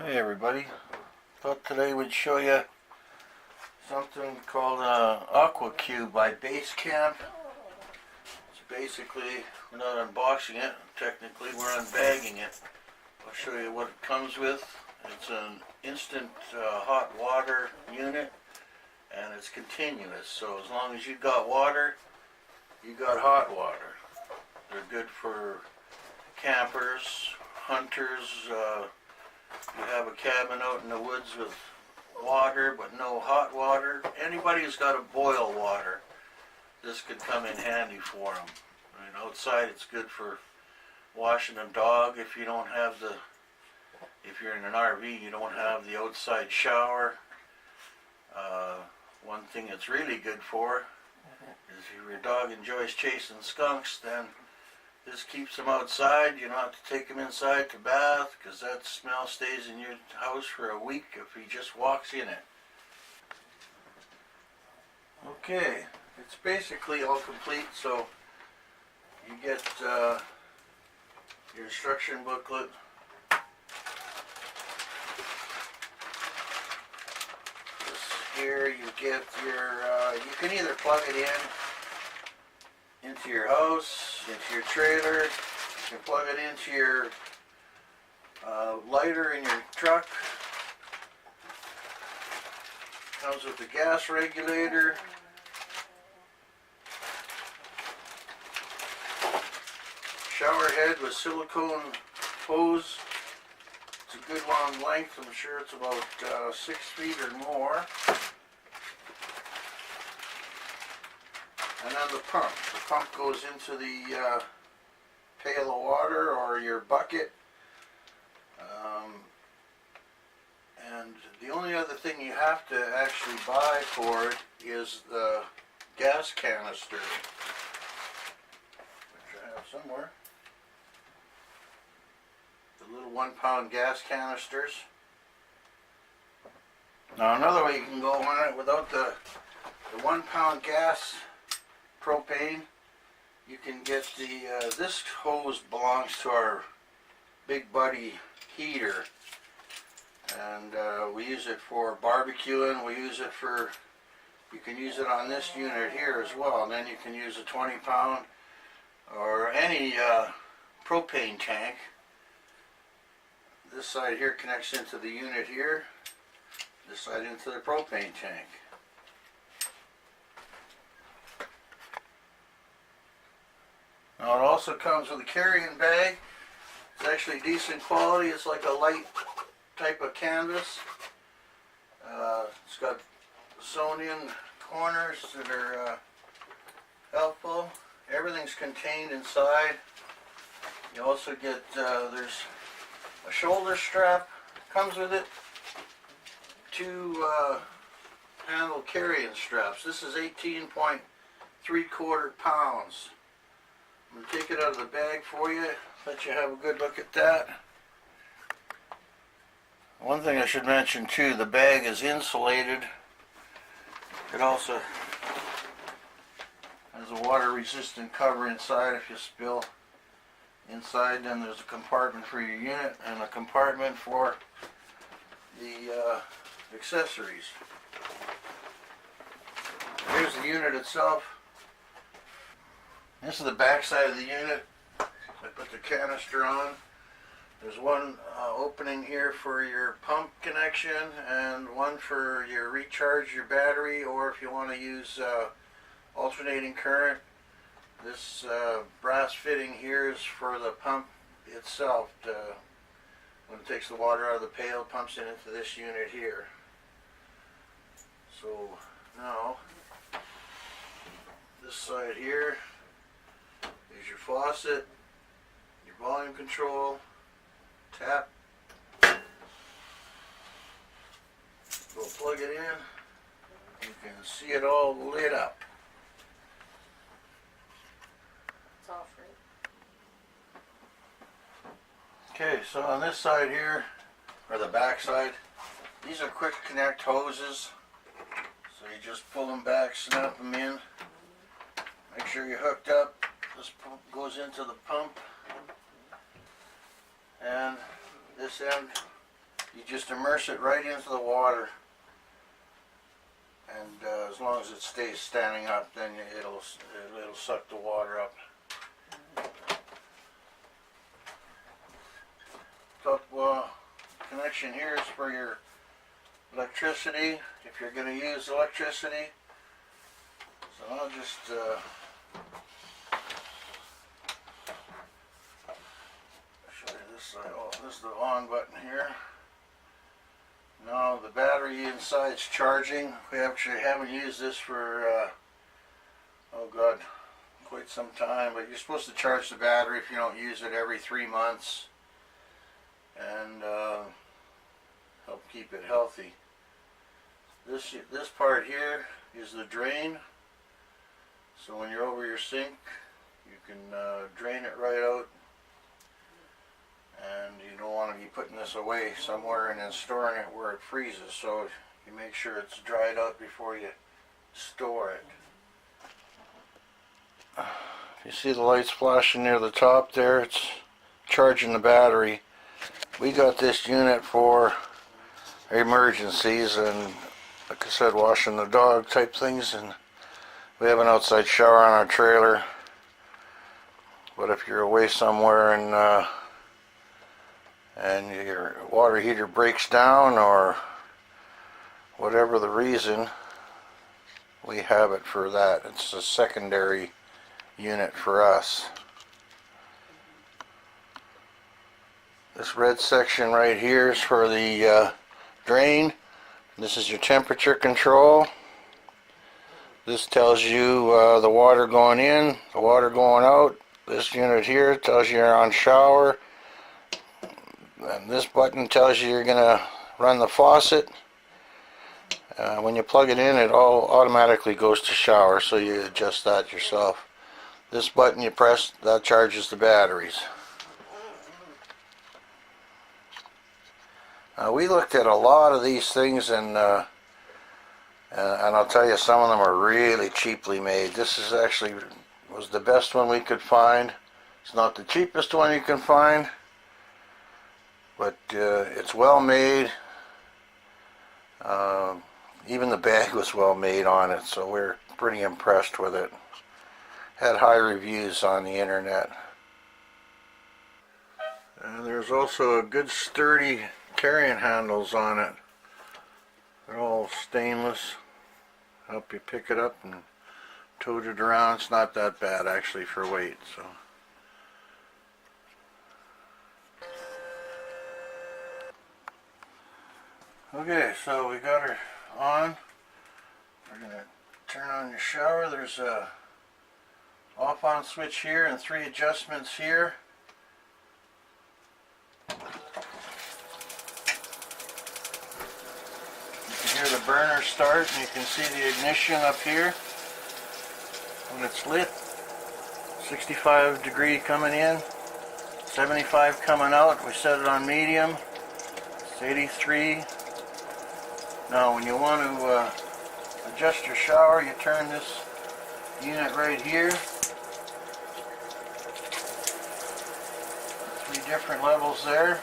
Hey everybody, thought today we'd show you something called Aqua by Basecamp. It's basically, we're not unboxing it, technically we're unbagging it. I'll show you what it comes with. It's an instant hot water unit and it's continuous, so as long as you got water, you got hot water. They're good for campers, hunters. You have a cabin out in the woods with water but no hot water. Anybody who's got to boil water, this could come in handy for them. I mean, outside it's good for washing a dog if you don't have if you're in an RV, you don't have the outside shower. One thing it's really good for is if your dog enjoys chasing skunks, then this keeps them outside. You don't have to take him inside to bath because that smell stays in your house for a week if he just walks in it. Okay, it's basically all complete, so you get your instruction booklet. This here you get your, you can either plug it into your house, into your trailer. You can plug it into your lighter in your truck. Comes with the gas regulator. Shower head with silicone hose. It's a good long length. I'm sure it's about 6 feet or more. And then the pump. The pump goes into the pail of water or your bucket. And the only other thing you have to actually buy for it is the gas canister, which I have somewhere. The little 1 pound gas canisters. Now another way you can go on it without the 1 pound gas propane, you can get the this hose belongs to our Big Buddy heater, and we use it for barbecuing. We use it for, you can use it on this unit here as well, and then you can use a 20 pound or any propane tank. This side here connects into the unit here, this side into the propane tank. Now it also comes with a carrying bag. It's actually decent quality. It's like a light type of canvas. It's got sewn in corners that are helpful. Everything's contained inside. You also get, there's a shoulder strap. Comes with it. 2 handle carrying straps. This is 18.75 pounds. I'm going to take it out of the bag for you, let you have a good look at that. One thing I should mention too, the bag is insulated. It also has a water resistant cover inside if you spill inside. Then there's a compartment for your unit and a compartment for the accessories. Here's the unit itself. This is the back side of the unit. I put the canister on. There's one opening here for your pump connection and one for your recharge your battery, or if you want to use alternating current. This brass fitting here is for the pump itself. When it takes the water out of the pail, pumps it into this unit here. So now this side here is your faucet, your volume control, tap. Go plug it in. You can see it all lit up. It's all free. Okay, so on this side here, or the back side, these are quick connect hoses. So you just pull them back, snap them in. Make sure you're hooked up. This pump goes into the pump, and this end You just immerse it right into the water, and as long as it stays standing up, then it'll suck the water up. Top connection here is for your electricity, if you're going to use electricity. So I'll just show you this side. Oh, this is the on button here. Now the battery inside is charging. We actually haven't used this for oh god, quite some time, but you're supposed to charge the battery if you don't use it every 3 months, and help keep it healthy. This part here is the drain. So when you're over your sink, you can drain it right out, and you don't want to be putting this away somewhere and then storing it where it freezes. So you make sure it's dried out before you store it. You see the lights flashing near the top there? It's charging the battery. We got this unit for emergencies and, like I said, washing the dog type things, and we have an outside shower on our trailer. But if you're away somewhere and your water heater breaks down or whatever the reason, we have it for that. It's a secondary unit for us. This red section right here is for the drain. This is your temperature control. This tells you the water going in, the water going out. This unit here tells you you're on shower. And this button tells you you're going to run the faucet. When you plug it in, it all automatically goes to shower, so you adjust that yourself. This button you press, that charges the batteries. We looked at a lot of these things, and I'll tell you, some of them are really cheaply made. This is actually was the best one we could find. It's not the cheapest one you can find, but it's well made. Even the bag was well made on it, so we're pretty impressed with it. Had high reviews on the internet. And there's also a good sturdy carrying handles on it. They're all stainless. Help you pick it up and tote it around. It's not that bad actually for weight. So. Okay, so we got her on. We're going to turn on your shower. There's a off on switch here and 3 adjustments here. You can hear the burner start, and you can see the ignition up here when it's lit. 65 degree coming in, 75 coming out. We set it on medium. It's 83. Now when you want to adjust your shower, you turn this unit right here. 3 different levels there.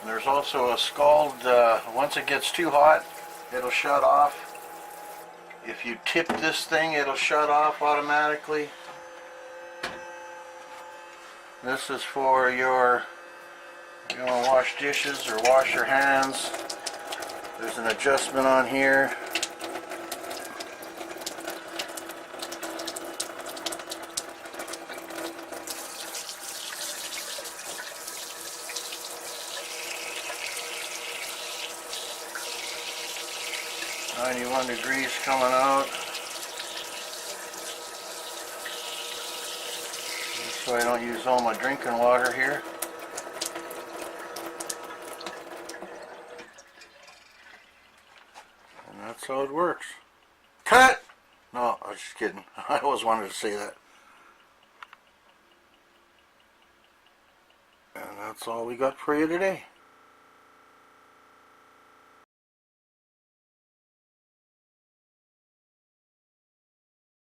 And there's also a scald, once it gets too hot, it'll shut off. If you tip this thing, it'll shut off automatically. This is for your, you want to wash dishes or wash your hands. There's an adjustment on here. .91 degrees coming out. So I don't use all my drinking water here. And that's how it works. Cut! No, I was just kidding. I always wanted to say that. And that's all we got for you today.